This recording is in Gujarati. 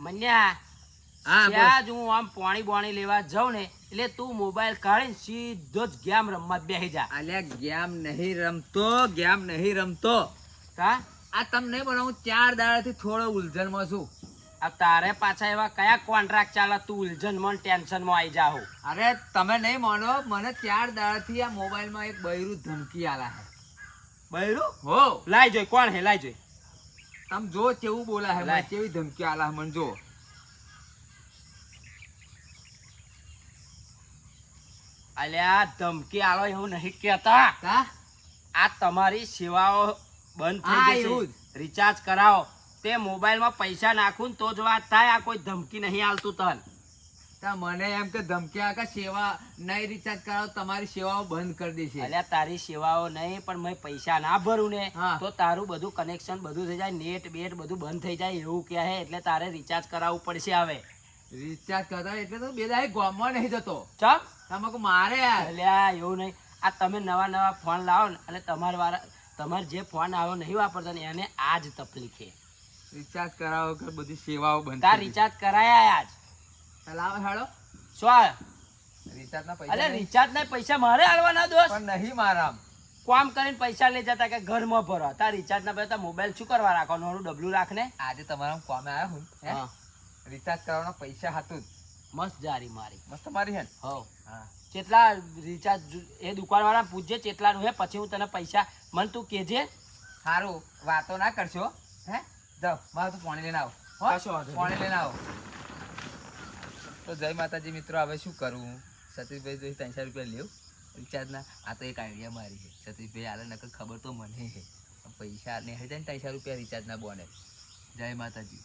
મન્યા હા ત્યાં જ હું આમ પાણી લેવા જાઉં ને એટલે તું મોબાઈલ કાઢીને સીધો જ ગેમ રમવા બેસી જા. અલ્યા ગેમ નહીં રમતો કા આ તમ નહીં બનાવું 4 દાડાથી થોડો ઉલઝનમાં છું. આ તારે પાછા એવા કયા કોન્ટ્રાક્ટ ચાલે તું ઉલઝનમાં ટેન્શનમાં આવી જાહો. અરે તમે નહીં માનો મને 4 દાડાથી આ મોબાઈલમાં એક બૈરું ધમકી આલા હે. બૈરું હો લાઈ જોઈ કોણ હે લાઈ જોઈ. તમે જો કેવું બોલા હે મને કેવી ધમકી આલા હે મને જો. અલ્યા ધમકી આલો એવું નહીં કહેતા. કા આ તમારી સેવાઓ બંધ હા, થઈ એવું જશે. રિચાર્જ કરાવો તે મોબાઈલમાં પૈસા નાખું ને તો જ વાત થાય. આ કોઈ ધમકી નહીં આલતું તન. તા મને એમ કે ધમકી આ કે સેવા નહીં રિચાર્જ કરાવો તમારી સેવાઓ બંધ કરી દેશે. અલ્યા તારી સેવાઓ નહીં પણ મેં પૈસા ના ભરું ને હા. તો તારું બધું કનેક્શન બધું થઈ જાય, નેટ બેટ બધું બંધ થઈ જાય એવું કહે છે. એટલે તારે રિચાર્જ કરાવવું પડશે હવે. રિચાર્જ કરતા એટલે તો બે દાડે ગામમાં નહીં જતો. ચમ તમે કહો મારે યાર અલ્યા એવું નહીં. આ તમે નવા ફોન લાવો ને અને તમારે જે ફોન આવ્યો નહીં વાપરતા ને એને આ જ તકલીફ છે. રિચાર્જ કરાવો કે બધી સેવાઓ બંધ તાર કરી રિચાર્જ કરાયા આજ દેશે. લાવો હેડો શું? રિચાર્જ ના પૈસા અલ્યા નહીં. રિચાર્જ ના પૈસા મારે આલવાના દોસ્ત. પણ નહીં મારા કામ કરીને પૈસા લઈ જતા કે ઘરમાં ભરો. તાર રિચાર્જ ના પૈસા મોબાઈલ શું કરવા રાખો? નોરું ડબલું રાખ ને. આજે તમારા કોમે આવ્યો હું હે? હા રિચાર્જ કરવાના પૈસા હતું જ. મસ્ત જારી મારી. મસ્ત મારી હે ને? હો હા કેટલા રિચાર્જ એ દુકાન વાળા પૂછજે કેટલાનું હે પછી હું તને પૈસા મને તું કેજે. સારું વાતો ના કરશો હે. જાઓ મારે તું પાણી લઈને આવો હો? કશો વાંધો નહીં. પાણી લઈને આવો. તો જય માતાજી મિત્રો. હવે શું કરું? સતીશભાઈ તો 300 રૂપિયા લેવું રિચાર્જના. આ તો એક આઈડિયા મારી છે. સતીશભાઈ આલે નકર ખબર તો મને છે. પૈસા ને 300 રૂપિયા રિચાર્જના બોને. જય માતાજી.